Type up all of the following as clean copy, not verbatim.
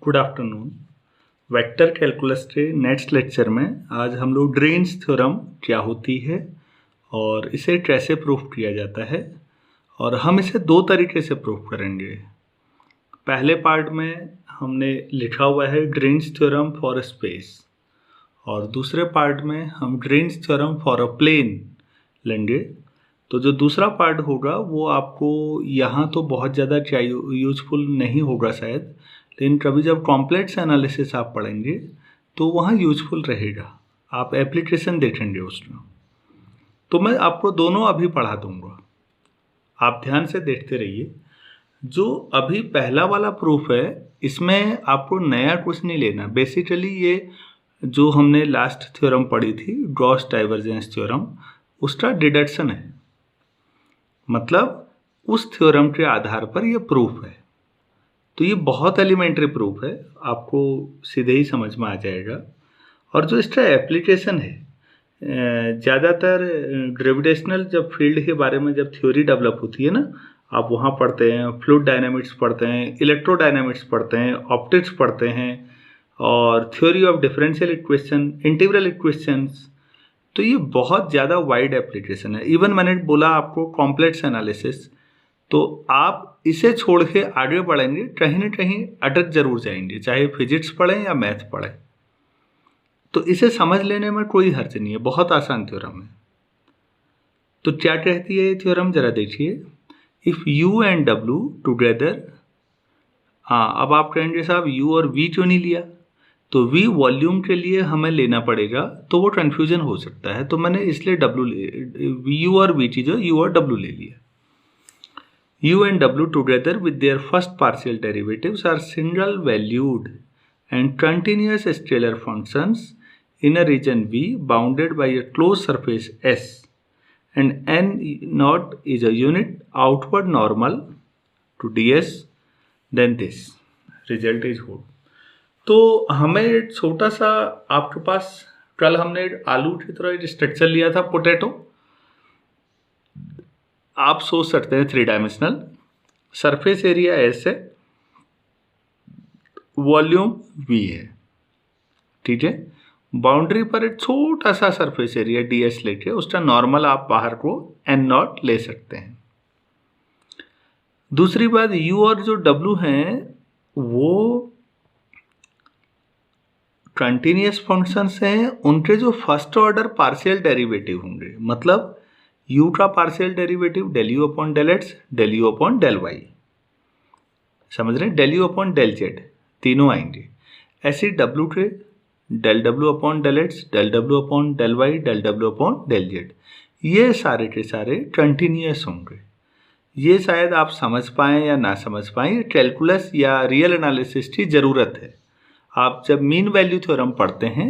Good afternoon. Vector calculus के next lecture में आज हम लोग ग्रीन्स थ्योरम क्या होती है और इसे कैसे प्रूफ किया जाता है, और हम इसे दो तरीके से प्रूफ करेंगे। पहले पार्ट में हमने लिखा हुआ है ग्रीन्स थ्योरम फॉर स्पेस, और दूसरे पार्ट में हम Green's theorem for a plane लेंगे। तो जो दूसरा पार्ट होगा वो आपको यहाँ तो बहुत ज़्यादा यूजफुल नहीं होगा शायद, लेकिन कभी जब कॉम्प्लेक्स एनालिसिस आप पढ़ेंगे तो वहाँ यूजफुल रहेगा, आप एप्लीकेशन देखेंगे उसमें। तो मैं आपको दोनों अभी पढ़ा दूंगा, आप ध्यान से देखते रहिए। जो अभी पहला वाला प्रूफ है इसमें आपको नया कुछ नहीं लेना। बेसिकली ये जो हमने लास्ट थ्योरम पढ़ी थी गॉस डाइवर्जेंस थ्योरम, उसका डिडक्शन है, मतलब उस थ्योरम के आधार पर ये प्रूफ है। तो ये बहुत एलिमेंट्री प्रूफ है, आपको सीधे ही समझ में आ जाएगा। और जो इसका एप्लीकेशन है, ज़्यादातर ग्रेविटेशनल जब फील्ड के बारे में जब थ्योरी डेवलप होती है ना, आप वहाँ पढ़ते हैं, फ्लूइड डायनामिक्स पढ़ते हैं, इलेक्ट्रोडायनामिक्स पढ़ते हैं, ऑप्टिक्स पढ़ते हैं, और theory of differential equation, integral equations. तो ये बहुत ज़्यादा वाइड एप्लीकेशन है। इवन मैंने बोला आपको कॉम्प्लेक्स एनालिसिस, तो आप इसे छोड़ के आगे बढ़ेंगे कहीं ना कहीं अटक जरूर जाएंगे, चाहे फिजिक्स पढ़ें या मैथ पढ़ें। तो इसे समझ लेने में कोई हर्ज नहीं है, बहुत आसान थ्योरम है। तो क्या कहती है ये थ्योरम, जरा देखिए। If you and W together, हाँ अब आप कहेंगे साहब यू और वी क्यों नहीं लिया, तो वी वॉल्यूम के लिए हमें लेना पड़ेगा, तो वो कन्फ्यूजन हो सकता है, तो मैंने इसलिए डब्ल्यू यू और वी चीज़ यू और डब्ल्यू ले लिया। U and W together with their first partial derivatives are single valued and continuous scalar functions in a region V bounded by a closed surface S, and N naught is a unit outward normal to ds, then this result is whole। तो हमें छोटा सा, आपके पास कल हमने आलू की तरह एक स्ट्रक्चर लिया था, पोटैटो। आप सोच सकते हैं 3 डायमेंशनल, सरफेस एरिया एस है, वॉल्यूम वी है, ठीक है। बाउंड्री पर एक छोटा सा सरफेस एरिया डी एस लेके उसका नॉर्मल आप बाहर को एन नॉट ले सकते हैं। दूसरी बात, यू और जो डब्ल्यू हैं वो कंटिन्यूस फंक्शंस हैं, उनके जो फर्स्ट ऑर्डर पार्शियल डेरिवेटिव होंगे, मतलब यू का partial derivative del you upon del x, del you upon del y, समझ रहे हैं, del you upon del z, तीनों आएंगे। ऐसे डब्ल्यू के del W upon del x, del W upon del Y, del W upon del Z, ये सारे के सारे कंटिन्यूस होंगे। ये शायद आप समझ पाएँ या ना समझ पाएँ, कैलकुलस या रियल एनालिसिस की ज़रूरत है। आप जब मीन वैल्यू थ्योरम पढ़ते हैं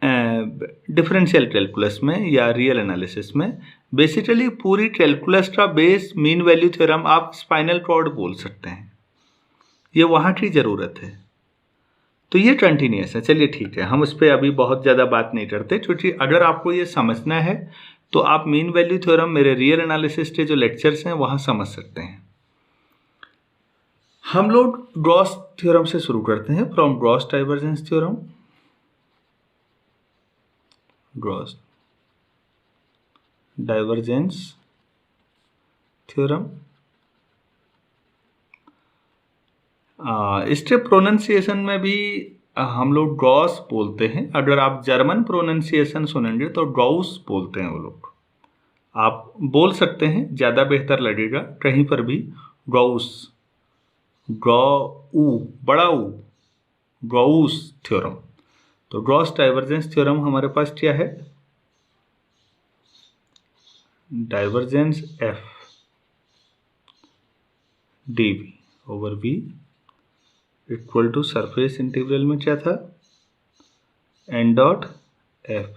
डिफरेंशियल कैलकुलस में या रियल एनालिसिस में, बेसिकली पूरी कैलकुलस का बेस मीन वैल्यू थ्योरम, आप स्पाइनल कॉर्ड बोल सकते हैं, ये वहाँ की ज़रूरत है। तो ये कंटिन्यूस है। चलिए ठीक है, हम उस पर अभी बहुत ज़्यादा बात नहीं करते, क्योंकि अगर आपको ये समझना है तो आप मीन वैल्यू थ्योरम मेरे रियल एनालिसिस के जो लेक्चर्स हैं वहाँ समझ सकते हैं। हम लोग गॉस थ्योरम से शुरू करते हैं, from Gauss divergence theorem. Gauss divergence theorem, इसके प्रोनाउंसिएशन में भी हम लोग गॉस बोलते हैं। अगर आप जर्मन प्रोनाउंसिएशन सुनेंगे तो गॉस बोलते हैं वो लोग, आप बोल सकते हैं, ज़्यादा बेहतर लगेगा कहीं पर भी। गॉस, गॉ बड़ा ऊ, गॉस थ्योरम। तो गॉस डाइवर्जेंस थ्योरम हमारे पास क्या है, divergence f d v over v equal to surface integral में क्या था, n dot f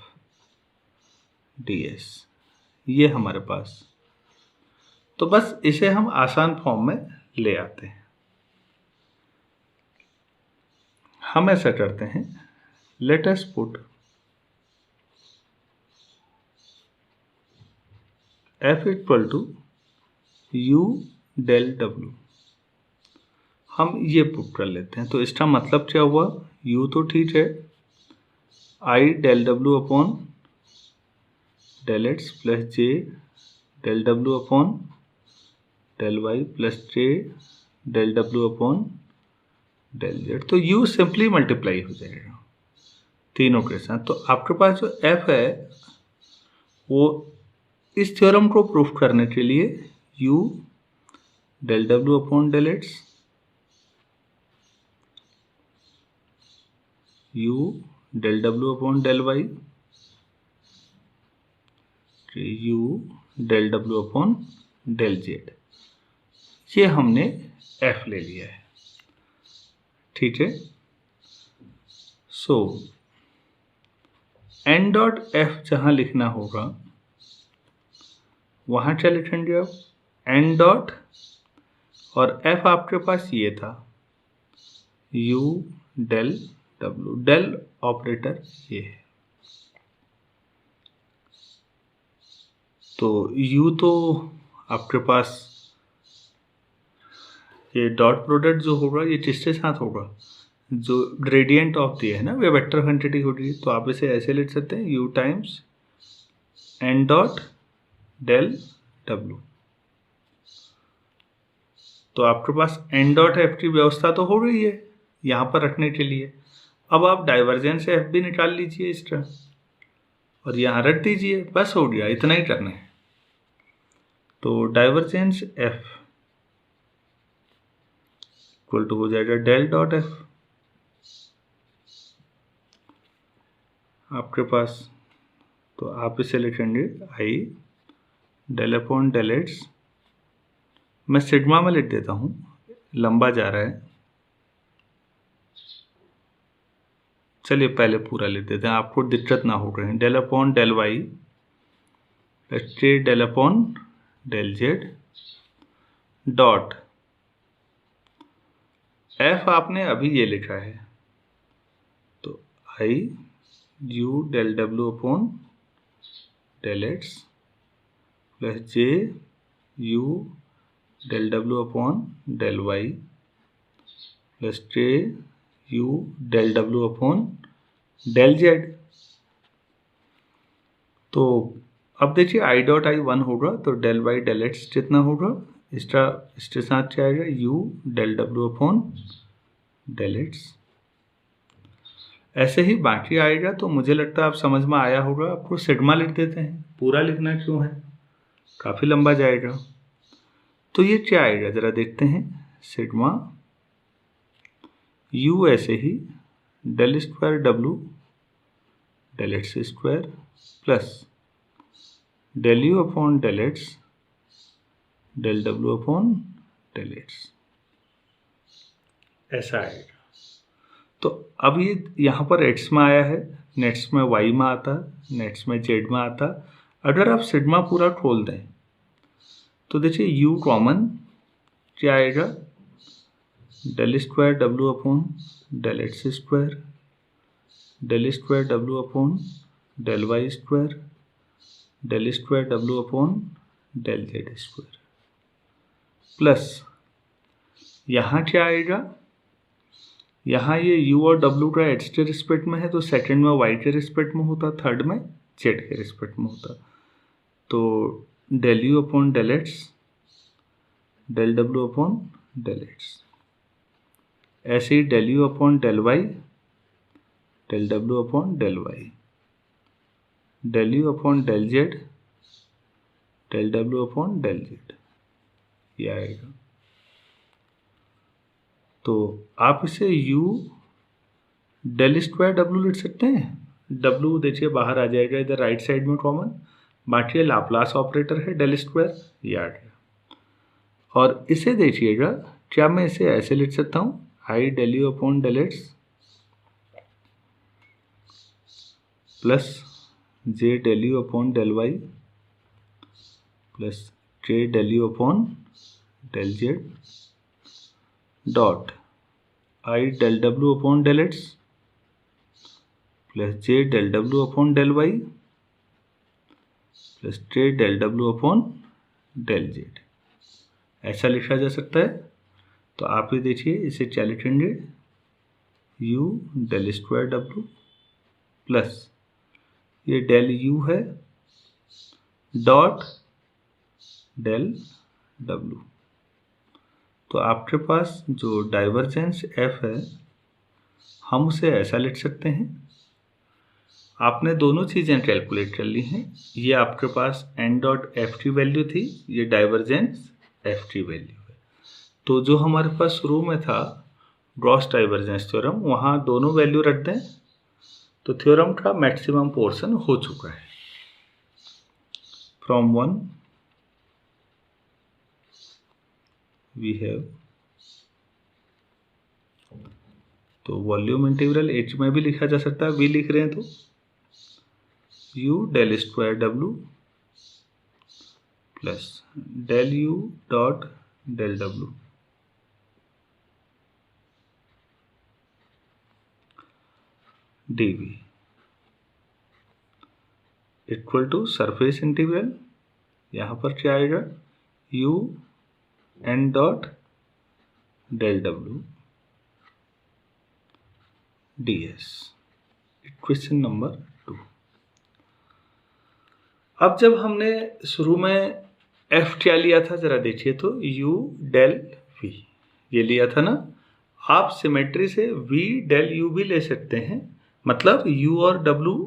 d s, ये हमारे पास। तो बस इसे हम आसान फॉर्म में ले आते हैं। हम ऐसा करते हैं, let us put f equal to u del डब्ल्यू हम ये पुट कर लेते हैं। तो इसका मतलब क्या हुआ, u तो ठीक है, I del W upon del X plus J del W upon del Y plus J del W upon del Z. तो u सिंपली मल्टीप्लाई हो जाएगा तीनों के साथ। तो आपके पास जो f है वो इस थ्योरम को प्रूफ करने के लिए u del W upon del x, u del W upon del y, u del W upon del Z, ये हमने f ले लिया है। ठीक है, सो n डॉट f जहां लिखना होगा वहां क्या लिखेंगे आप, n डॉट और f आपके पास ये था u del w, del operator ये है। तो u तो आपके पास ये डॉट प्रोडक्ट जो होगा ये किसके साथ होगा, जो ग्रेडियंट ऑफ दिया है ना वे वेक्टर क्वांटिटी होगी। तो आप इसे ऐसे लिख सकते हैं u times n dot del w। तो आपके पास n डॉट f की व्यवस्था तो हो रही है यहाँ पर रखने के लिए। अब आप डाइवर्जेंस f भी निकाल लीजिए इसका और यहाँ रख दीजिए, बस हो गया, इतना ही करना है। तो डाइवर्जेंस f इक्वल टू हो जाएगा डेल डॉट f आपके पास। तो आप इसे लिखेंगे आई डेल अपॉन डेल एक्स, मैं सिग्मा में लिख देता हूँ, लंबा जा रहा है, चलिए पहले पूरा लिख देते हैं, आपको दिक्कत ना हो रहे। Del upon del Y plus K del upon del Z dot F आपने अभी ये लिखा है, तो I U del W upon del X plus J U del W upon del Y plus K U del W upon del Z. तो अब देखिए I dot I 1 होगा तो डेल वाई डेल एक्स कितना होगा, इसके साथ क्या आएगा u del W upon del x. ऐसे ही बाकी आएगा। तो मुझे लगता है आप समझ में आया होगा। आपको सिग्मा लिख देते हैं, पूरा लिखना क्यों है, काफ़ी लंबा जाएगा। तो ये क्या आएगा ज़रा देखते हैं, सिग्मा यू ऐसे ही del square W del X square plus del you upon del x del W upon del X, ऐसा आएगा। तो अब ये यहाँ पर एक्स में आया है, नेक्स्ट में वाई में आता, नेक्स्ट में जेड में आता। अगर आप सिग्मा पूरा खोल दें तो देखिए यू कॉमन क्या आएगा, del square W upon del X square del square W upon del Y square del square W upon del Z square plus यहाँ क्या आएगा, यहाँ ये u और w का x के रिस्पेक्ट में है तो सेकंड में y के रिस्पेक्ट में होता, थर्ड में z के रिस्पेक्ट में होता। तो del u upon del x del w upon del x, ऐसे ही del u upon del Y del w upon del Y del u upon del Z del w upon del Z, ये आएगा। तो आप इसे u डेल स्क्वायर w लिख सकते हैं। w देखिए बाहर आ जाएगा इधर राइट साइड में कॉमन, बाकी लाप्लास ऑपरेटर है डेल स्क्वायर, ये आ गया। और इसे देखिएगा, क्या मैं इसे ऐसे लिख सकता हूँ, I del you upon del X plus J del you upon del Y plus K del you upon del Z dot I del W upon del X plus J del W upon del Y plus K del W upon del Z, ऐसा लिखा जा सकता है। तो आप ये देखिए, इसे क्या लिखेंगे, u del square w plus ये डेल u है डॉट डेल w। तो आपके पास जो डाइवर्जेंस f है हम उसे ऐसा लिख सकते हैं। आपने दोनों चीज़ें कैलकुलेट कर ली हैं। ये आपके पास n डॉट एफ की वैल्यू थी, ये डाइवर्जेंस f की वैल्यू है। तो जो हमारे पास शुरू में था गॉस डाइवर्जेंस थ्योरम, वहाँ दोनों वैल्यू रख दें तो थ्योरम का मैक्सिमम पोर्शन हो चुका है। फ्रॉम 1 वी हैव, तो वॉल्यूम इंटीग्रल h में भी लिखा जा सकता है, v लिख रहे हैं तो u del square w plus del u dot del w dv equal to surface integral, यहाँ पर क्या आएगा, u n dot del w ds। Equation number 2। अब जब हमने शुरू में f क्या लिया था जरा देखिए तो u डेल v ये लिया था ना। आप सिमेट्री से v डेल u भी ले सकते हैं, मतलब u और w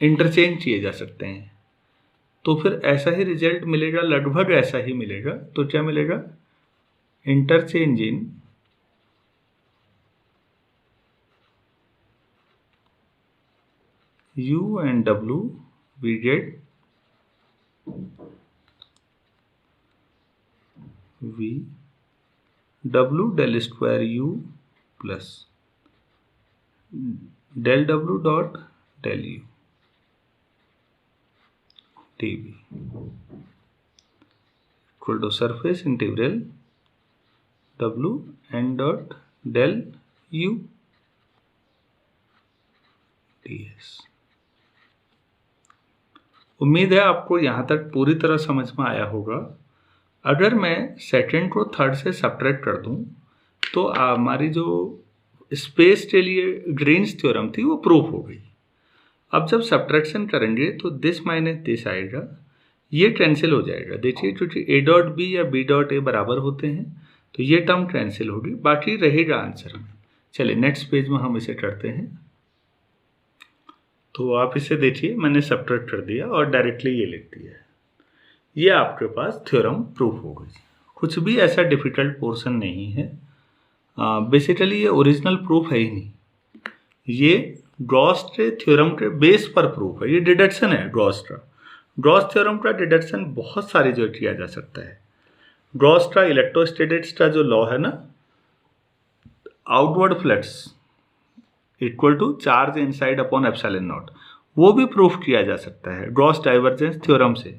इंटरचेंज किए जा सकते हैं, तो फिर ऐसा ही रिजल्ट मिलेगा, लगभग ऐसा ही मिलेगा। तो क्या मिलेगा, interchange in u and w we get v w del square u plus del w dot del u dv equal to surface integral w n dot del u ds। उम्मीद है आपको यहाँ तक पूरी तरह समझ में आया होगा। अगर मैं सेकंड को थर्ड से सब्ट्रैक्ट कर दूँ तो हमारी जो स्पेस के लिए ग्रीन्स थ्योरम थी वो प्रूफ हो गई। अब जब सब्ट्रैक्शन करेंगे तो दिस माइनस दिस आएगा, ये कैंसिल हो जाएगा। देखिए क्योंकि a डॉट बी या b डॉट a बराबर होते हैं तो ये टर्म कैंसिल होगी, बाकी रहेगा आंसर में। चलिए नेक्स्ट पेज में हम इसे करते हैं। तो आप इसे देखिए, मैंने सब्ट्रैक्ट कर दिया और डायरेक्टली ये लिख दिया है। ये आपके पास थ्योरम प्रूफ हो गई। कुछ भी ऐसा डिफिकल्ट पोर्शन नहीं है। बेसिकली ये ओरिजिनल प्रूफ है ही नहीं, ये गॉस के थ्योरम के बेस पर प्रूफ है। ये डिडक्शन है गॉस का। गॉस थ्योरम का डिडक्शन बहुत सारी जगह किया जा सकता है। गॉस का इलेक्ट्रोस्टैटिक्स का जो लॉ है ना, outward flux equal to charge inside upon epsilon naught, वो भी प्रूफ किया जा सकता है गॉस डाइवर्जेंस थ्योरम से।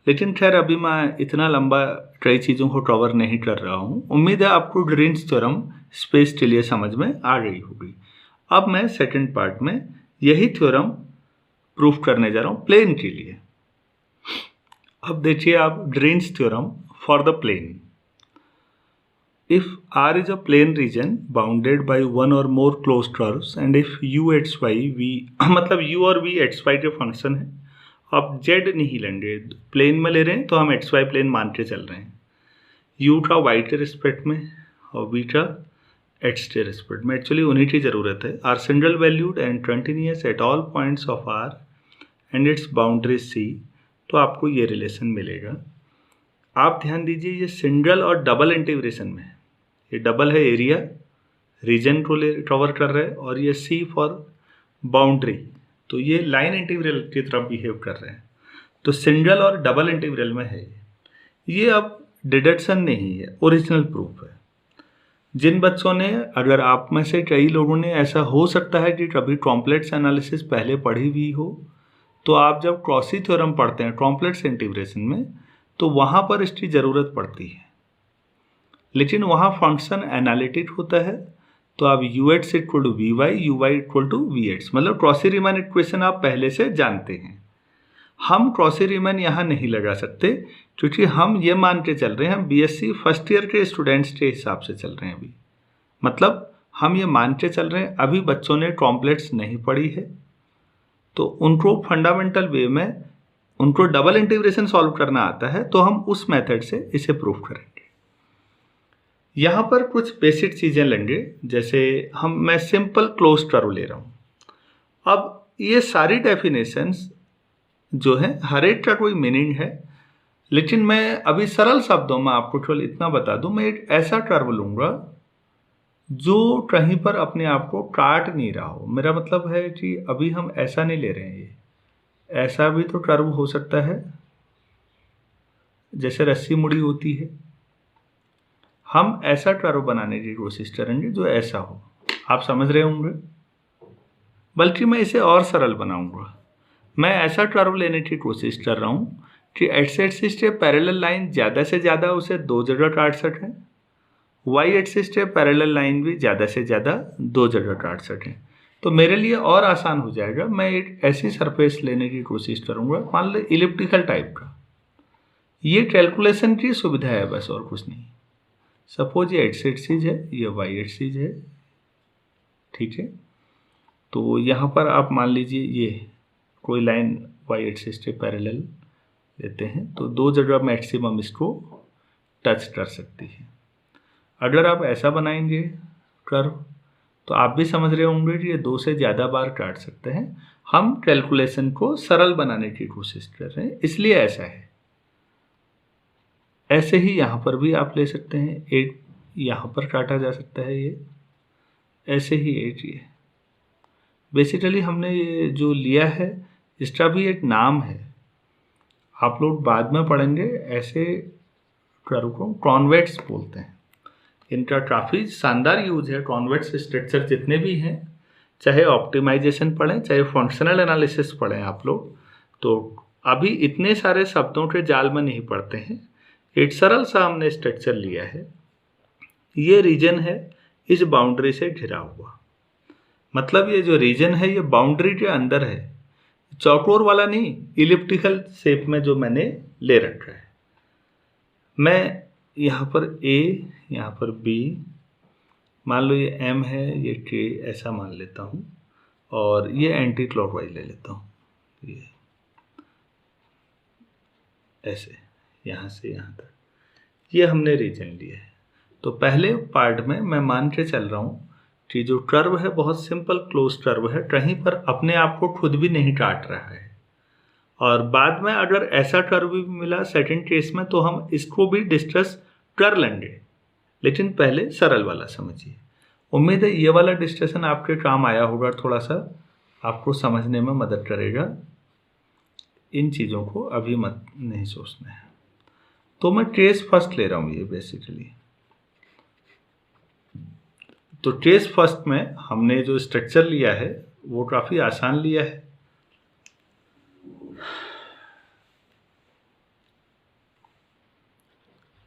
लेकिन खैर अभी मैं इतना लंबा कई चीज़ों को कवर नहीं कर रहा हूँ। उम्मीद है आपको ग्रीन्स थ्योरम स्पेस के लिए समझ में आ गई होगी। अब मैं सेकंड पार्ट में यही थ्योरम प्रूफ करने जा रहा हूँ प्लेन के लिए। अब देखिए आप, Green's theorem for the plane. If R is a plane region bounded by one or more closed curves and if u x y v मतलब u और v x y के फंक्शन है, आप z नहीं लेंगे, प्लेन में ले रहे हैं तो हम x y प्लेन मान के चल रहे हैं। u का y के रिस्पेक्ट में और v का x के रिस्पेक्ट में, एक्चुअली उन्हीं की ज़रूरत है। Are single valued and continuous at all points of R and its boundary C, तो आपको ये रिलेशन मिलेगा। आप ध्यान दीजिए, ये सिंगल और डबल इंटीग्रेशन में, ये डबल है एरिया, रीजन को कवर कर रहे हैं, और ये C फॉर बाउंड्री, तो ये लाइन इंटीग्रल की तरफ बिहेव कर रहे हैं। तो सिंगल और डबल इंटीग्रल में है ये अब डिडक्शन नहीं है, ओरिजिनल प्रूफ है। जिन बच्चों ने, अगर आप में से कई लोगों ने, ऐसा हो सकता है कि कभी कॉम्प्लेक्स एनालिसिस पहले पढ़ी हुई हो, तो आप जब क्रॉसी थ्योरम पढ़ते हैं कॉम्प्लेक्स इंटीग्रेशन में तो वहाँ पर इसकी ज़रूरत पड़ती है, लेकिन वहाँ फंक्शन एनालिटिक होता है। तो आप u x equal to v y, u y equal to v x, मतलब क्रॉसी रीमान इक्वेशन आप पहले से जानते हैं। हम क्रॉसी रीमैन यहाँ नहीं लगा सकते क्योंकि हम ये मान के चल रहे हैं, हम बीएससी फर्स्ट ईयर के स्टूडेंट्स के हिसाब से चल रहे हैं अभी। मतलब हम ये मान के चल रहे हैं अभी बच्चों ने कॉम्प्लेक्स नहीं पढ़ी है, तो उनको फंडामेंटल वे में उनको डबल इंटीग्रेशन सॉल्व करना आता है, तो हम उस मेथड से इसे प्रूव करेंगे। यहाँ पर कुछ बेसिक चीज़ें लेंगे, जैसे मैं सिंपल क्लोज कर्व ले रहा हूँ। अब ये सारी डेफिनेशंस जो है हर एक का कोई मीनिंग है, लेकिन मैं अभी सरल शब्दों में आपको केवल इतना बता दूं, मैं एक ऐसा कर्व लूँगा जो कहीं पर अपने आप को काट नहीं रहा हो। मेरा मतलब है कि अभी हम ऐसा नहीं ले रहे हैं, ये ऐसा भी तो कर्व हो सकता है जैसे रस्सी मुड़ी होती है। हम ऐसा कर्व बनाने की कोशिश करेंगे जो ऐसा हो, आप समझ रहे होंगे। बल्कि मैं इसे और सरल बनाऊंगा, मैं ऐसा कर्व लेने की कोशिश कर रहा हूँ कि एक्स एक्सिस के पैरेलल लाइन ज़्यादा से ज़्यादा उसे दो जगह काट सकें, वाई एक्सिस के पैरेलल लाइन भी ज़्यादा से ज़्यादा दो जगह काट सकें। तो मेरे लिए और आसान हो जाएगा, मैं एक ऐसी सरफेस लेने की कोशिश करूँगा, मान लो इलिप्टिकल टाइप का। ये कैलकुलेशन की सुविधा है बस, और कुछ नहीं। सपोज ये एक्स एक्सिस है, ये वाई एक्सिस है, ठीक है। तो यहाँ पर आप मान लीजिए ये कोई लाइन वाई एक्सिस के पैरेलल लेते हैं, तो दो जगह मैक्सिमम इसको टच कर सकती है। अगर आप ऐसा बनाएंगे कर्व तो आप भी समझ रहे होंगे कि ये दो से ज़्यादा बार काट सकते हैं। हम कैलकुलेशन को सरल बनाने की कोशिश कर रहे हैं, इसलिए ऐसा है। ऐसे ही यहाँ पर भी आप ले सकते हैं, एक यहाँ पर काटा जा सकता है ये, ऐसे ही एक ये। बेसिकली हमने ये जो लिया है इसका भी एक नाम है, आप लोग बाद में पढ़ेंगे। ऐसे कर्व को कॉन्वेक्स बोलते हैं। इनका काफ़ी शानदार यूज है। कॉन्वेक्स स्ट्रक्चर जितने भी हैं, चाहे ऑप्टिमाइजेशन पढ़ें चाहे फंक्शनल एनालिसिस पढ़ें आप लोग, तो अभी इतने सारे शब्दों के जाल में नहीं पढ़ते हैं। एक सरल सा हमने स्ट्रक्चर लिया है, ये रीजन है इस बाउंड्री से घिरा हुआ। मतलब ये जो रीजन है ये बाउंड्री के अंदर है, चौकोर वाला नहीं, इलिप्टिकल शेप में जो मैंने ले रखा है। मैं यहाँ पर ए, यहाँ पर बी, मान लो ये एम है, ये के, ऐसा मान लेता हूँ, और ये एंटी क्लॉकवाइज ले लेता हूँ, ये ऐसे यहाँ से यहाँ तक, ये हमने रीजन लिया है। तो पहले पार्ट में मैं मान के चल रहा हूँ कि जो कर्व है बहुत सिंपल क्लोज कर्व है, कहीं पर अपने आप को खुद भी नहीं काट रहा है। और बाद में अगर ऐसा कर्व भी मिला सेकंड केस में तो हम इसको भी डिस्कस कर लेंगे, लेकिन पहले सरल वाला समझिए। उम्मीद है ये वाला डिस्कशन आपके काम आया होगा, थोड़ा सा आपको समझने में मदद करेगा। इन चीज़ों को अभी मत नहीं सोचना है। तो मैं केस फर्स्ट ले रहा हूँ ये बेसिकली। तो केस फर्स्ट में हमने जो स्ट्रक्चर लिया है वो काफ़ी आसान लिया है।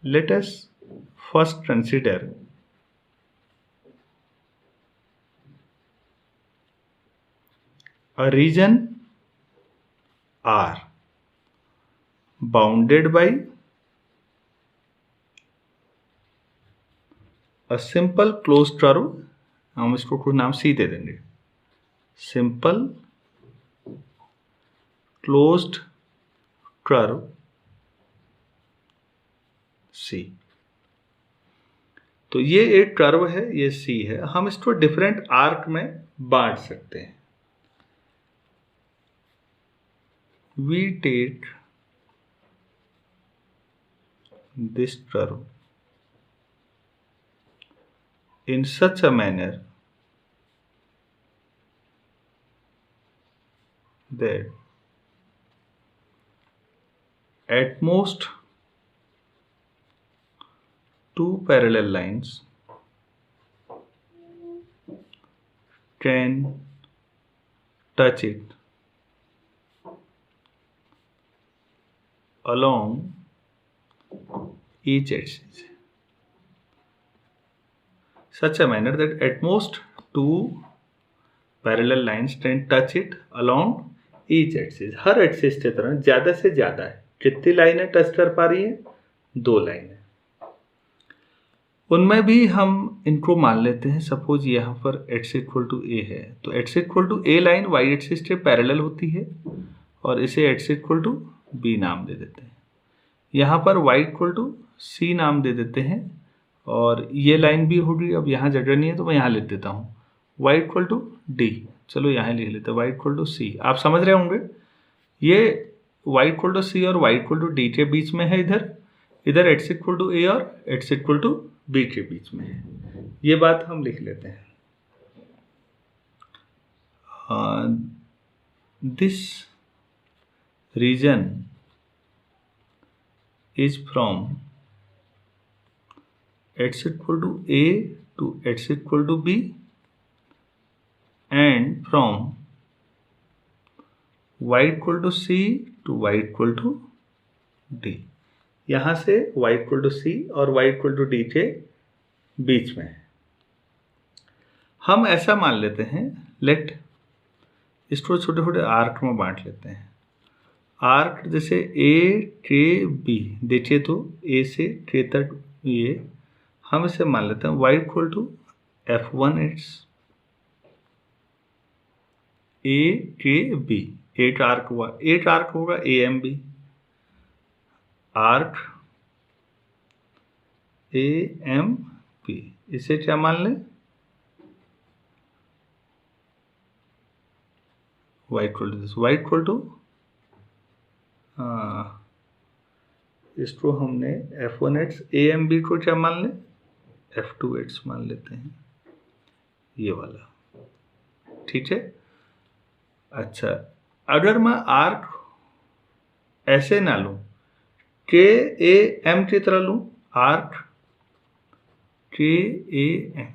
Let us first consider a region R bounded by a simple closed curve, हम इसको कोई नाम C दे देंगे, simple closed curve C। तो ये एक कर्व है, ये C है, हम इसको डिफरेंट आर्क में बांट सकते हैं। We take this curve in such a manner that at most two parallel lines can touch it along each axis, such a manner that at most two parallel lines can touch it along each axis, her axis की तरह ज़्यादा से ज़्यादा है। कितनी लाइनें touch कर पा रही हैं? 2 लाइनें। उनमें भी हम इनको मान लेते हैं, सपोज यहाँ पर x इक्वल टू ए है, तो x equal to a line y axis के पैरेलल होती है और इसे x इक्वल टू बी नाम दे देते हैं। यहाँ पर y इक्वल टू सी नाम दे देते हैं और ये लाइन भी होगी, अब यहाँ जगह नहीं है तो मैं यहाँ लिख देता हूँ y इक्वल टू डी। चलो यहाँ लिख लेते हैं y इक्वल टू सी। आप समझ रहे होंगे ये y इक्वल टू सी और y इक्वल टू डी के बीच में है, इधर x इक्वल टू ए और x इक्वल टू बी के बीच में है। ये बात हम लिख लेते हैं। This region is from x equal to a to x equal to b and from y equal to c to y equal to d। यहाँ से y equal to c और y equal to d के बीच में है। हम ऐसा मान लेते हैं, लेट इसको छोटे छोटे आर्क में बांट लेते हैं। आर्क जैसे ए के बी, देखिए तो ए से के तक ये हम इसे मान लेते हैं y इक्वल टू f1x ए के बी। एक आर्क हुआ, एक आर्क होगा a m b, arc a m b. इसे क्या मान लें? y equal to this, y equal to इसको हमने f1x ए एम बी को क्या मान लें? f2x मान लेते हैं, ये वाला। ठीक है। अच्छा, अगर मैं आर्क ऐसे ना लूं, के ए एम की तरह लूं, आर्क के ए एम,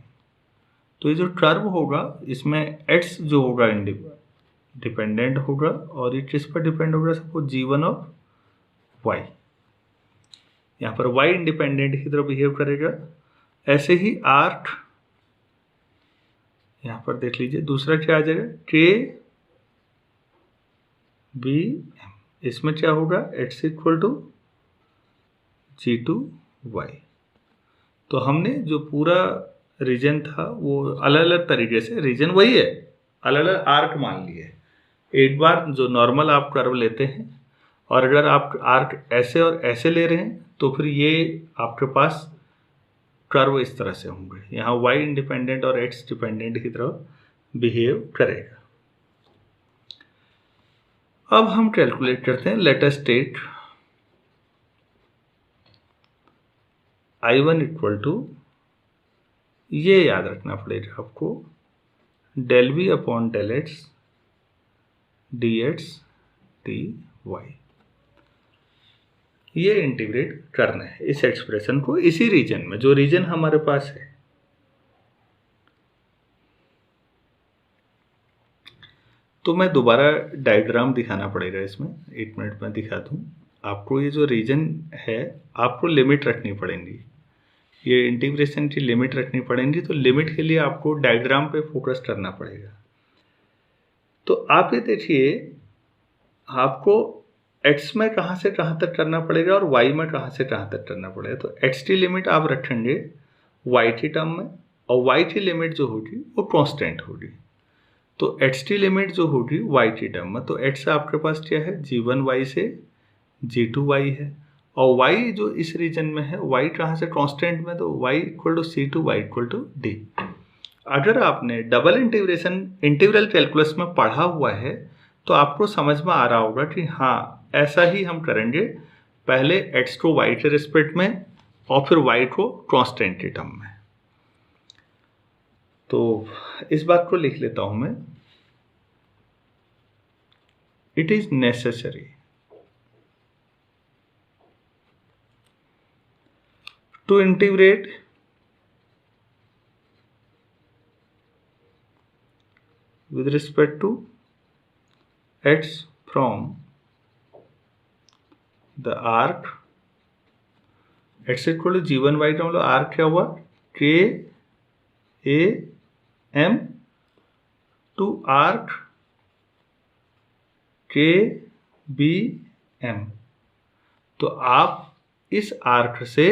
तो ये जो कर्व होगा इसमें x जो होगा डिपेंडेंट होगा और ये किस पर डिपेंड होगा? Suppose g1 of y। यहाँ पर y इंडिपेंडेंट की तरह बिहेव करेगा। ऐसे ही आर्क यहाँ पर देख लीजिए, दूसरा क्या आ जाएगा? के बी एम, इसमें क्या होगा? x equal to g2y। तो हमने जो पूरा रीजन था वो अलग अलग तरीके से, रीजन वही है, अलग अलग आर्क मान लिए। एक बार जो नॉर्मल आप कर्व लेते हैं और अगर आप आर्क ऐसे और ऐसे ले रहे हैं तो फिर ये आपके पास कर्व इस तरह से होंगे। यहाँ y इंडिपेंडेंट और x डिपेंडेंट की तरह बिहेव करेगा। अब हम कैलकुलेट करते हैं। Let us take I1 equal to, ये याद रखना पड़ेगा आपको, del v upon del x D x D y. ये इंटीग्रेट करना है इस एक्सप्रेशन को इसी रीजन में, जो रीजन हमारे पास है। तो मैं दोबारा डायग्राम दिखाना पड़ेगा इसमें, 1 मिनट में दिखा दूं आपको। ये जो रीजन है आपको लिमिट रखनी पड़ेगी, ये इंटीग्रेशन की लिमिट रखनी पड़ेगी। तो लिमिट के लिए आपको डायग्राम पे फोकस करना पड़ेगा। तो आप ये देखिए, आपको x में कहाँ से कहाँ तक करना पड़ेगा और y में कहाँ से कहाँ तक करना पड़ेगा। तो x की लिमिट आप रखेंगे y की टर्म में और y की लिमिट जो होगी वो कांस्टेंट होगी। तो x की लिमिट जो होगी y की टर्म में, तो x आपके पास क्या है? g1y से g2y है और y जो इस रीजन में है, y कहाँ से? कांस्टेंट में, तो y equal to c to y equal to d. अगर आपने डबल इंटीग्रल कैलकुलस में पढ़ा हुआ है तो आपको समझ में आ रहा होगा कि हाँ ऐसा ही हम करेंगे, पहले x को y के रिस्पेक्ट में और फिर y को कांस्टेंट के टर्म में। तो इस बात को लिख लेता हूं मैं। It is necessary to integrate with respect to x from the arc x equal to g1y का मतलब आर्क क्या हुआ? k a m to arc के बी एम। तो आप इस आर्क से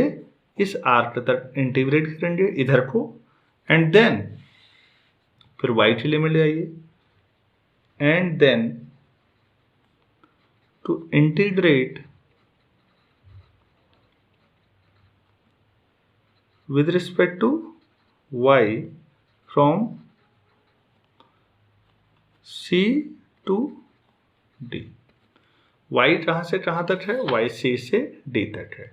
इस आर्क तक इंटीग्रेट करेंगे इधर को, एंड देन फिर y की लिमिट ले आइए, and then to integrate with respect to y from C to D। y कहाँ से कहाँ तक है? y C से D तक है।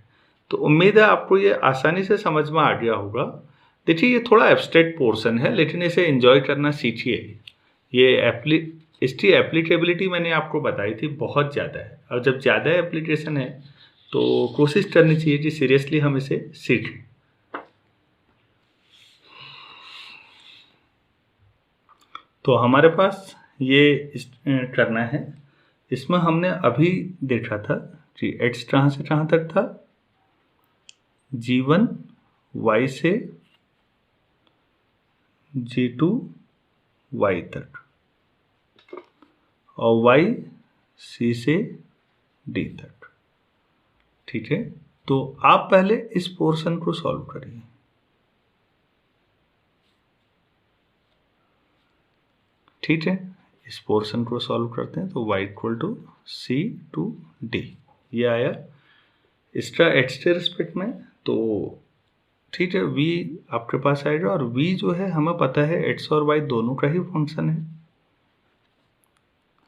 तो उम्मीद है आपको ये आसानी से समझ में आ गया होगा। देखिए ये थोड़ा एब्स्ट्रैक्ट पोर्शन है, लेकिन इसे एंजॉय करना सीखिए। ये इसकी एप्लीकेबिलिटी मैंने आपको बताई थी बहुत ज़्यादा है, और जब ज़्यादा एप्लीकेशन है तो कोशिश करनी चाहिए कि सीरियसली हम इसे सीखें। तो हमारे पास ये करना है। इसमें हमने अभी देखा था कि x कहाँ से कहाँ तक था? G1 y से G2 y तक, और y C से D तक। ठीक है, तो आप पहले इस पोर्शन को सॉल्व करिए। ठीक है, इस पोर्शन को सॉल्व करते हैं तो y equal to C to D ये आया इसका x के रिस्पेक्ट में। तो ठीक है, v आपके पास आएगा, और v जो है हमें पता है x और y दोनों का ही फंक्शन है,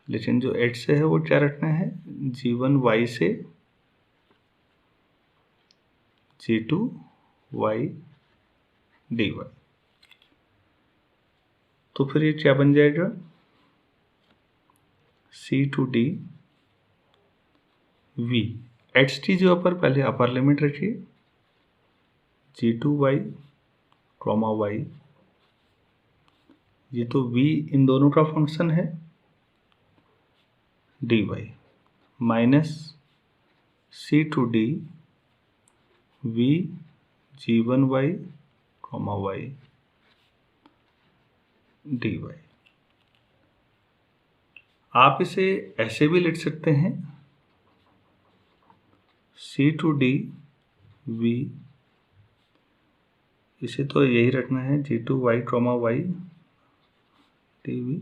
लेकिन जो x से है वो क्या रखना है? G1 y से G2 y dy। तो फिर ये क्या बन जाएगा? C to D v h t जो अपर, पहले अपर लिमिट रखिए, G2 y कॉमा y, ये तो v इन दोनों का फंक्शन है, dy minus C to D v G1 y comma y dy। आप इसे ऐसे भी लिख सकते हैं, C टू D v, इसे तो यही रखना है G2 y comma y dv।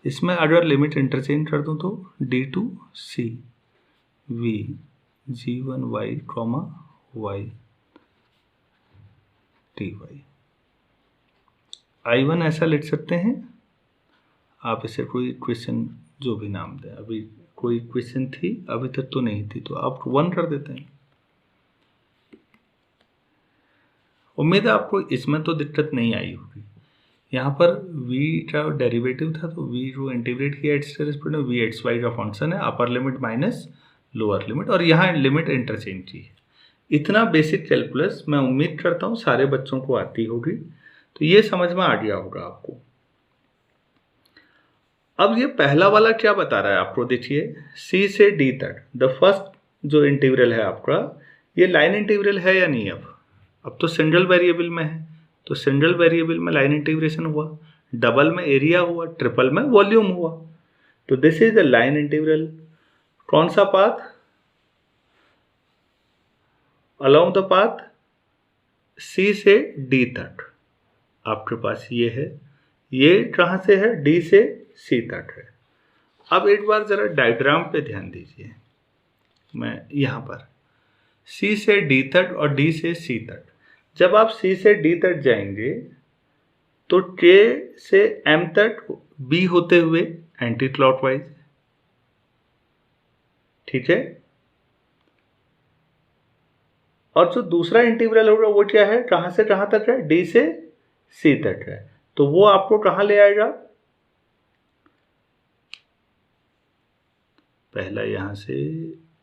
इसमें अगर लिमिट इंटरचेंज कर दूं तो D2 C v G1 y comma y dy। I1 ऐसा लिख सकते हैं, आप इसे कोई इक्वेशन जो भी नाम दें, अभी कोई इक्वेशन थी अभी तक तो नहीं थी, तो आप 1 कर देते हैं। उम्मीद है आपको इसमें तो दिक्कत नहीं आई होगी। यहाँ पर v का डेरिवेटिव था, तो v को इंटीग्रेट किया x के रिस्पेक्ट में, v एक्स वाई का फंक्शन है, upper limit minus lower limit, और यहाँ लिमिट इंटरचेंज की है। इतना बेसिक कैलकुलस मैं उम्मीद करता हूँ सारे बच्चों को आती होगी, तो ये समझ में आ गया होगा आपको। अब ये पहला वाला क्या बता रहा है आपको? देखिए C से D तक द फर्स्ट जो इंटीग्रल है आपका, ये लाइन इंटीग्रल है या नहीं? अब तो सिंगल वेरिएबल में है, तो सिंगल वेरिएबल में लाइन इंटीग्रेशन हुआ, डबल में एरिया हुआ, ट्रिपल में वॉल्यूम हुआ। तो this is the line integral. कौन सा path? Along the path C से D तक आपके पास ये है। ये कहाँ से है? D से C तक है। अब एक बार जरा डायग्राम पे ध्यान दीजिए। मैं यहाँ पर C से D तक और D से C तक, जब आप C से D तक जाएंगे तो K से M तक B होते हुए एंटी क्लॉकवाइज, ठीक है। और जो दूसरा इंटीग्रल होगा वो क्या है? कहाँ से कहाँ तक है? D से C तक है। तो वो आपको कहाँ ले आएगा? पहला यहाँ से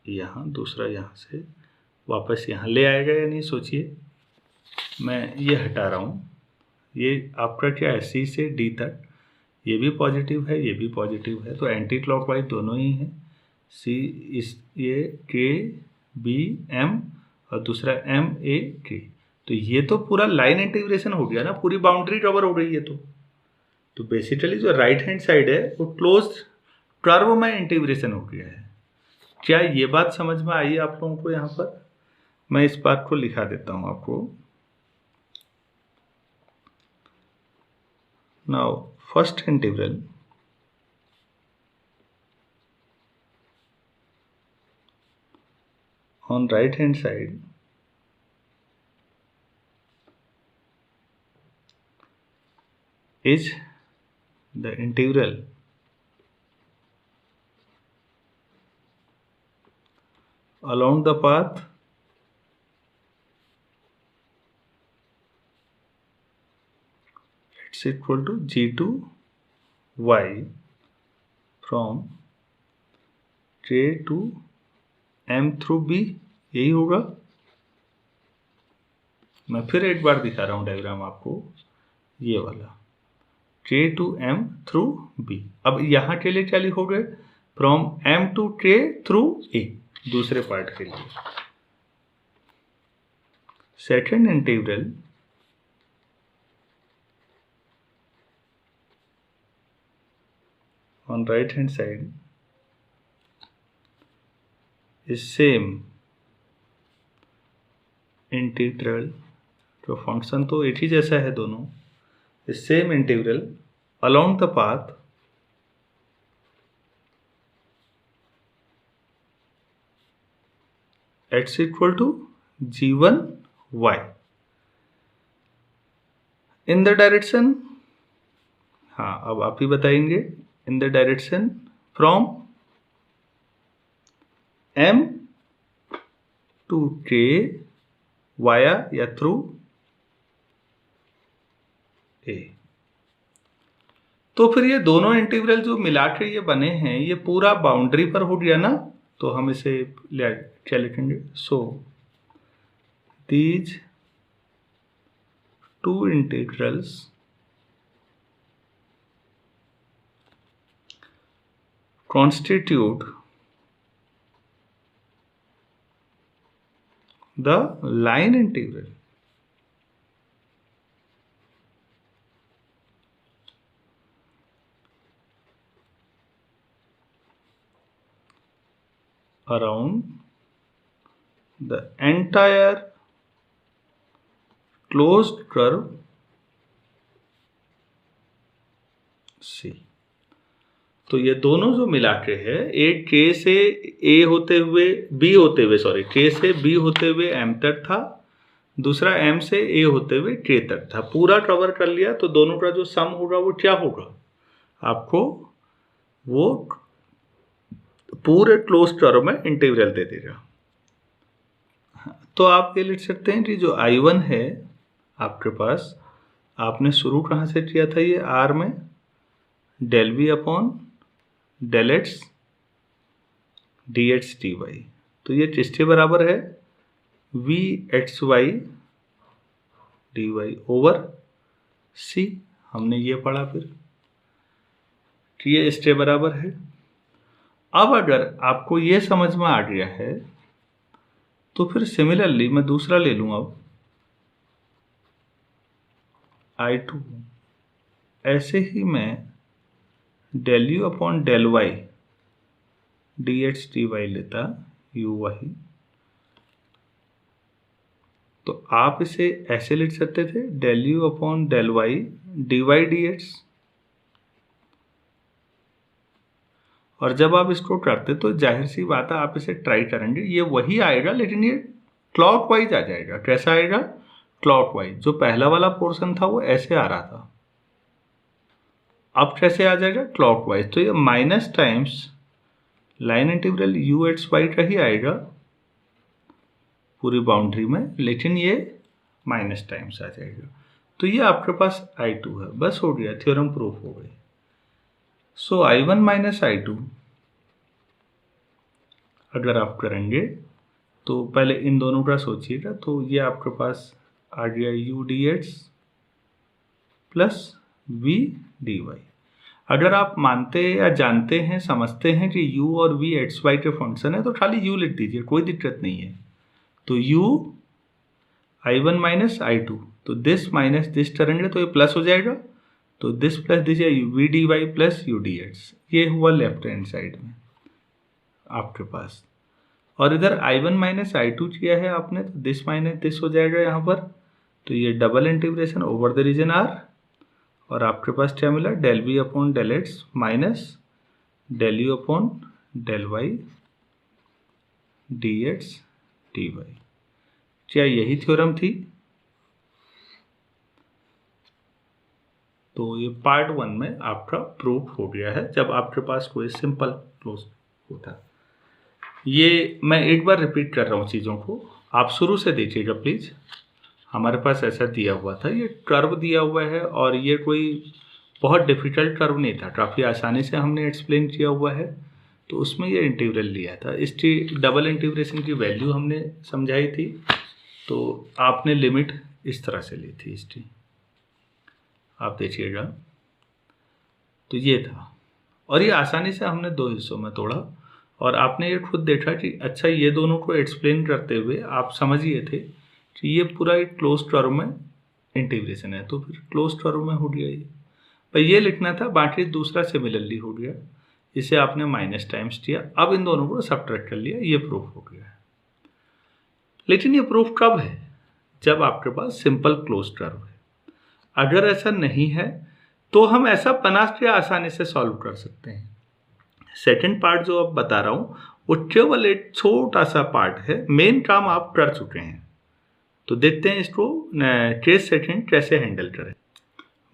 यहाँ, दूसरा यहाँ से वापस यहाँ ले आएगा या नहीं? सोचिए, मैं ये हटा रहा हूँ। ये आपका क्या है? C से D तक, ये भी पॉजिटिव है, ये भी पॉजिटिव है, तो एंटी क्लॉकवाइज दोनों ही हैं। C इस ये K B M और दूसरा M A K, तो ये तो पूरा लाइन इंटीग्रेशन हो गया ना, पूरी बाउंड्री कवर हो गई है। तो बेसिकली जो राइट हैंड साइड है वो क्लोज्ड टर्म में इंटीग्रेशन हो गया है। क्या ये बात समझ में आई आप लोगों को? यहाँ पर मैं इस बात को लिखा देता हूँ आपको। Now first integral on right hand side is the integral along the path it's equal to g to y from k to m through b, यही होगा। मैं फिर एक बार दिखा रहा हूँ डायग्राम आपको, ये वाला k to m through b। अब यहाँ के लिए क्या लिखोगे? From m to k through a, दूसरे पार्ट के लिए। Second integral on right hand side is same integral, तो फंक्शन तो एक ही जैसा है दोनों, इस same integral along the path x equal to g1 y in the direction, हाँ अब आप ही बताएंगे, in the direction from m to k via या थ्रू a। तो फिर ये दोनों इंटीग्रल जो मिला के ये बने हैं, ये पूरा बाउंड्री पर हो गया ना, तो हम इसे क्या लिखेंगे? So these two integrals constitute the line integral around the entire closed curve C। तो ये दोनों जो मिला के है, एक k से a होते हुए b होते हुए, सॉरी k से b होते हुए m तक था, दूसरा m से a होते हुए k तक था, पूरा कवर कर लिया। तो दोनों का जो सम होगा वो क्या होगा? आपको वो पूरे क्लोज कर्व में इंटीग्रल दे देगा। तो आप ये लिख सकते हैं कि जो I1 है आपके पास, आपने शुरू कहाँ से किया था? ये r में del v upon del x D x D Y, तो ये किसके बराबर है? V X Y D Y over C. हमने ये पढ़ा फिर कि ये इसके बराबर है। अब अगर आपको ये समझ में आ गया है तो फिर सिमिलरली मैं दूसरा ले लूँ। अब I2 ऐसे ही मैं del you upon del y d x D y लेता यू वाई, तो आप इसे ऐसे लिख सकते थे, del you upon del y D y d x. और जब आप इसको करते तो जाहिर सी बात है आप इसे ट्राई करेंगे, ये वही आएगा लेकिन ये क्लॉकवाइज आ जाएगा। कैसा आएगा? क्लॉकवाइज। जो पहला वाला पोर्शन था वो ऐसे आ रहा था, अब कैसे आ जाएगा? क्लॉकवाइज। तो ये minus times line integral u x y का ही आएगा पूरी बाउंड्री में, लेकिन ये माइनस टाइम्स आ जाएगा। तो ये आपके पास I2 है। बस हो गया, थ्योरम प्रूफ हो गई। सो I1 माइनस I2 अगर आप करेंगे तो पहले इन दोनों का सोचिएगा, तो ये आपके पास आ गया u d x plus v d y. अगर आप मानते या जानते हैं, समझते हैं कि u और v एक्स वाई के फंक्शन है, तो खाली u लिख दीजिए, कोई दिक्कत नहीं है। तो u I1 माइनस I2, तो दिस माइनस दिस करेंगे तो ये प्लस हो जाएगा, तो this plus this v d y plus u d x, ये हुआ लेफ्ट हैंड साइड में आपके पास। और इधर I1 माइनस I2 किया है आपने, तो दिस माइनस दिस हो जाएगा यहाँ पर। तो ये double integration over the region R, और आपके पास क्या मिला, del v upon del x minus del you upon del y d x D y. क्या यही थ्योरम थी? तो ये पार्ट 1 में आपका प्रूफ हो गया है, जब आपके पास कोई सिंपल क्लोज होता। ये मैं एक बार रिपीट कर रहा हूँ चीज़ों को, आप शुरू से देखिएगा प्लीज़। हमारे पास ऐसा दिया हुआ था, ये कर्व दिया हुआ है, और ये कोई बहुत डिफ़िकल्ट कर्व नहीं था, काफ़ी आसानी से हमने एक्सप्लेन किया हुआ है। तो उसमें ये इंटीग्रल लिया था, इसकी डबल इंटीग्रेशन की वैल्यू हमने समझाई थी। तो आपने लिमिट इस तरह से ली थी इसकी, आप देखिएगा। तो ये था, और ये आसानी से हमने दो हिस्सों में तोड़ा, और आपने ये खुद देखा कि अच्छा ये दोनों को एक्सप्लेन करते हुए आप समझिए थे कि ये पूरा एक क्लोज कर्व में इंटीग्रेशन है, तो फिर क्लोज कर्व में हो गया ये। पर ये लिखना था, बाकी दूसरा सिमिलरली हो गया, इसे आपने माइनस टाइम्स किया, अब इन दोनों को सब्ट्रैक्ट कर लिया, ये प्रूफ हो गया। लेकिन ये प्रूफ कब है? जब आपके पास सिंपल क्लोज कर्व है। अगर ऐसा नहीं है तो हम ऐसा बना के आसानी से सॉल्व कर सकते हैं। सेकंड पार्ट जो अब बता रहा हूँ वो केवल एक छोटा सा पार्ट है, मेन काम आप कर चुके हैं। तो देखते हैं इसको केस सेकंड कैसे हैंडल करें।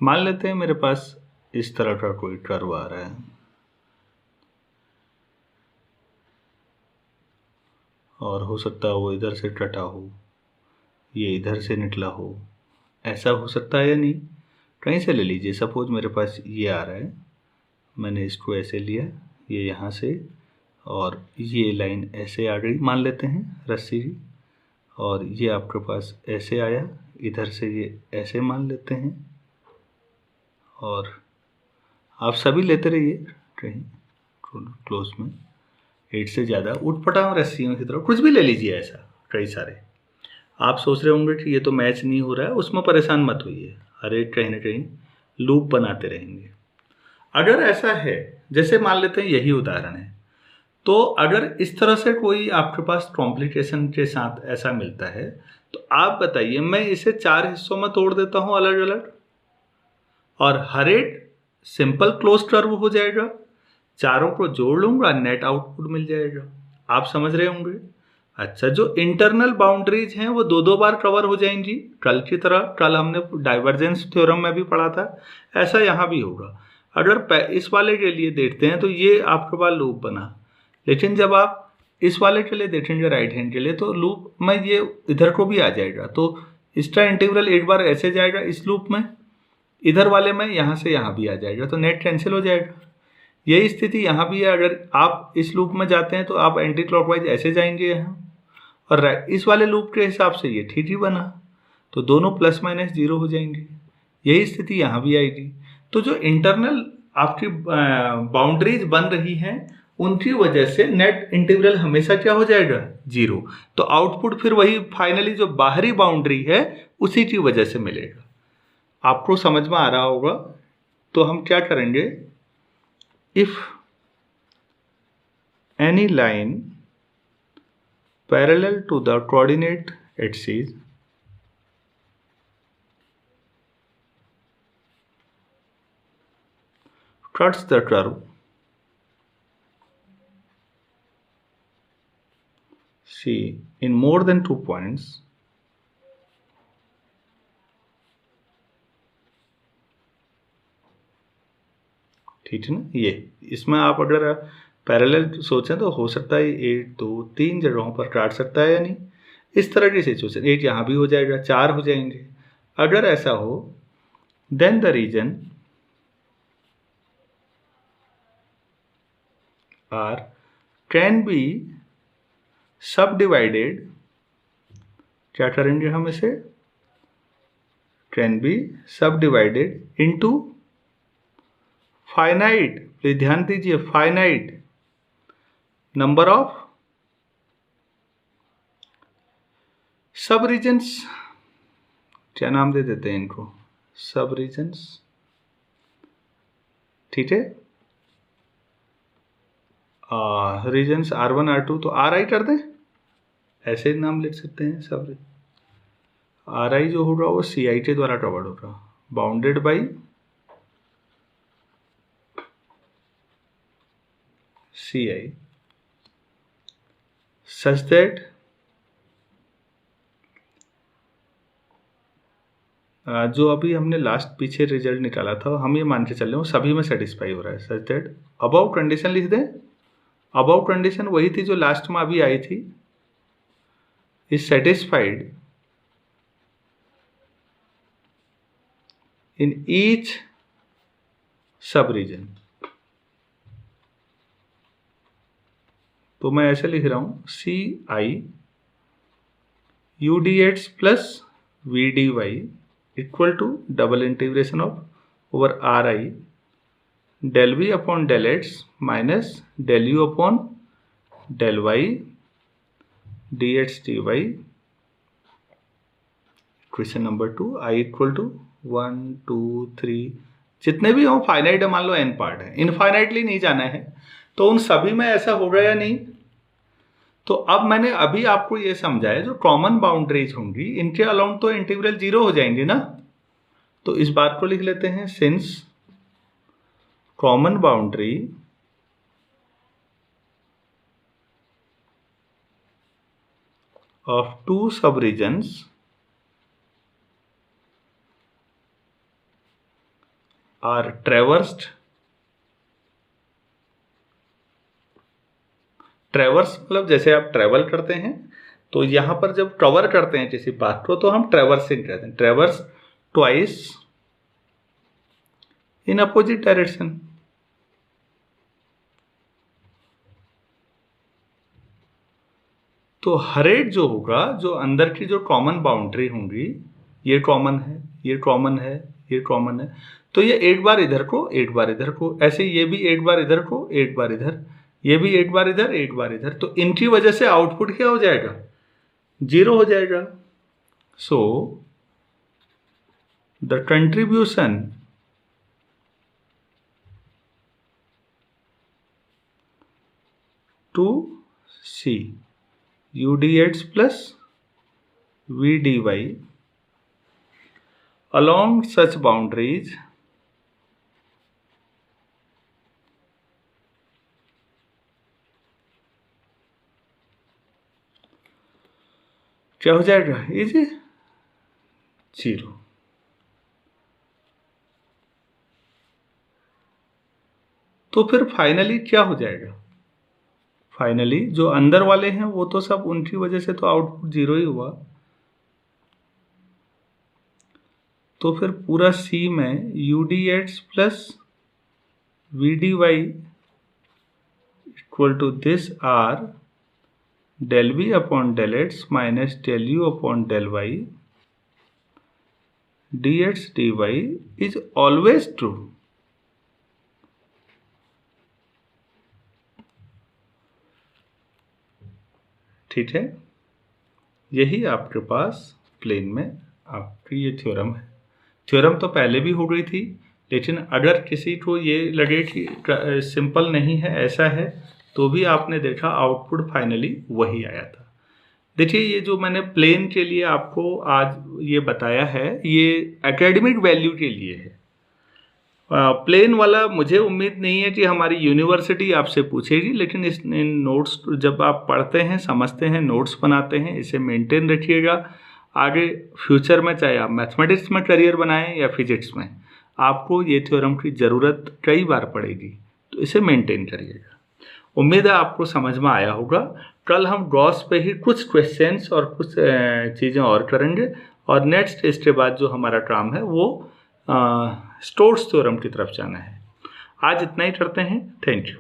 मान लेते हैं मेरे पास इस तरह का कोई कर्व आ रहा है, और हो सकता है वो इधर से कटा हो, ये इधर से निकला हो, ऐसा हो सकता है या नहीं। कहीं से ले लीजिए, सपोज मेरे पास ये आ रहा है, मैंने इसको ऐसे लिया, ये यहाँ से, और ये लाइन ऐसे आ गई मान लेते हैं रस्सी की, और ये आपके पास ऐसे आया, इधर से ये ऐसे मान लेते हैं, और आप सभी लेते रहिए कहीं क्लोज में, 8 से ज़्यादा उठपटांग रस्सियों की तरह कुछ भी ले लीजिए, ऐसा कई सारे। आप सोच रहे होंगे कि ये तो मैच नहीं हो रहा है, उसमें परेशान मत होइए, हर एक कहीं ना कहीं लूप बनाते रहेंगे। अगर ऐसा है, जैसे मान लेते हैं यही उदाहरण है, तो अगर इस तरह से कोई आपके पास कॉम्प्लिकेशन के साथ ऐसा मिलता है, तो आप बताइए, मैं इसे 4 हिस्सों में तोड़ देता हूं अलग अलग, और हर एक सिंपल क्लोज कर्व हो जाएगा, चारों को जोड़ लूंगा, नेट आउटपुट मिल जाएगा। आप समझ रहे होंगे। अच्छा, जो इंटरनल बाउंड्रीज हैं वो दो बार कवर हो जाएंगी, कल की तरह। कल हमने डाइवर्जेंस थ्योरम में भी पढ़ा था, ऐसा यहाँ भी होगा। अगर इस वाले के लिए देखते हैं तो ये आपके पास लूप बना, लेकिन जब आप इस वाले के लिए देखेंगे राइट हैंड के लिए, तो लूप में ये इधर को भी आ जाएगा, तो इसका इंटीग्रल एक बार ऐसे जाएगा इस लूप में, इधर वाले में यहाँ से यहाँ भी आ जाएगा, तो नेट कैंसिल हो जाएगा। यही स्थिति यहाँ भी है, अगर आप इस लूप में जाते हैं तो आप एंटी क्लॉकवाइज ऐसे जाएंगे यहाँ, और इस वाले लूप के हिसाब से ये ठीक ही बना, तो दोनों प्लस माइनस 0 हो जाएंगे। यही स्थिति यहाँ भी आएगी। तो जो इंटरनल आपकी बाउंड्रीज बन रही हैं, उनकी वजह से नेट इंटीग्रल हमेशा क्या हो जाएगा, 0। तो आउटपुट फिर वही फाइनली जो बाहरी बाउंड्री है उसी की वजह से मिलेगा। आपको समझ में आ रहा होगा। तो हम क्या करेंगे, if any line parallel to the coordinate axis cuts the curve C in more than 2 points, ठीक है ना। ये इसमें आप अगर पैरेलल सोचें तो हो सकता है 1 2 3 जगहों पर काट सकता है या नहीं, इस तरह की सिचुएशन। 1 यहाँ भी हो जाएगा, 4 हो जाएंगे। अगर ऐसा हो, then the region R can be subdivided, क्या करेंगे हम इसे, can be subdivided into finite, please ध्यान दीजिए, finite number of sub regions, क्या नाम दे देते हैं इनको, सब रीजन्स ठीक है। रीजन्स R1 R2 तो RI कर दें, ऐसे नाम लिख सकते हैं सब। RI जो होगा वो CI के द्वारा कवर्ड होगा, bounded by CI such that जो अभी हमने लास्ट पीछे रिजल्ट निकाला था हम ये मान के चल रहे हैं वो सभी में सेटिस्फाई हो रहा है, सच दैट अबाउट कंडीशन लिख दें। अबाउट कंडीशन वही थी जो लास्ट में अभी आई थी, is satisfied in each sub region. तो मैं ऐसे लिख रहा हूं CI UDX plus VDY equal to double integration of over RI del V upon del X minus del U upon del Y dx dy। Question number 2 I equal to 1 2 3 जितने भी हों finite मान लो n पार्ट है, infinitely नहीं जाना है, तो उन सभी में ऐसा होगा या नहीं। तो अब मैंने अभी आपको ये समझाया जो कॉमन बाउंड्रीज होंगी इनके अलाउंड तो इंटीग्रल 0 हो जाएंगे ना। तो इस बात को लिख लेते हैं, since common boundary of two sub regions are traversed. Traverse मतलब जैसे आप ट्रेवल करते हैं, तो यहां पर जब कवर करते हैं किसी बात को तो हम ट्रेवर्सिंग कहते हैं, ट्रेवर्स ट्वाइस इन अपोजिट डायरेक्शन। तो हर एक जो होगा, जो अंदर की जो कॉमन बाउंड्री होंगी, ये कॉमन है, ये कॉमन है, ये कॉमन है, तो ये एक बार इधर को एक बार इधर को, ऐसे ये भी एक बार इधर को एक बार इधर, ये भी एक बार इधर एक बार इधर, तो इनकी वजह से आउटपुट क्या हो जाएगा, 0 हो जाएगा। So the contribution to C UDX plus VDY along such boundaries क्या हो जाएगा, इज 0। तो फिर फाइनली क्या हो जाएगा, फाइनली जो अंदर वाले हैं वो तो सब उनकी वजह से तो आउटपुट 0 ही हुआ। तो फिर पूरा C में UDX plus VDY equal to this are del V upon del X minus del U upon del Y dx dy is always true. ठीक है, यही आपके पास प्लेन में आपकी ये थ्योरम है। थ्योरम तो पहले भी हो गई थी, लेकिन अगर किसी को ये लगे कि सिंपल नहीं है, ऐसा है, तो भी आपने देखा आउटपुट फाइनली वही आया था। देखिए, ये जो मैंने प्लेन के लिए आपको आज ये बताया है, ये एकेडमिक वैल्यू के लिए है। प्लेन वाला मुझे उम्मीद नहीं है कि हमारी यूनिवर्सिटी आपसे पूछेगी, लेकिन इन नोट्स जब आप पढ़ते हैं, समझते हैं, नोट्स बनाते हैं, इसे मेंटेन रखिएगा। आगे फ्यूचर में चाहे आप मैथमेटिक्स में करियर बनाएं या फिजिक्स में, आपको ये थ्योरम की ज़रूरत कई बार पड़ेगी, तो इसे मेंटेन करिएगा। उम्मीद है आपको समझ में आया होगा। कल हम गॉस पे ही कुछ क्वेश्चंस और कुछ चीज़ें और करेंगे, और नेक्स्ट इसके बाद जो हमारा काम है वो स्टोर्स थ्योरम की तरफ जाना है। आज इतना ही करते हैं। Thank you.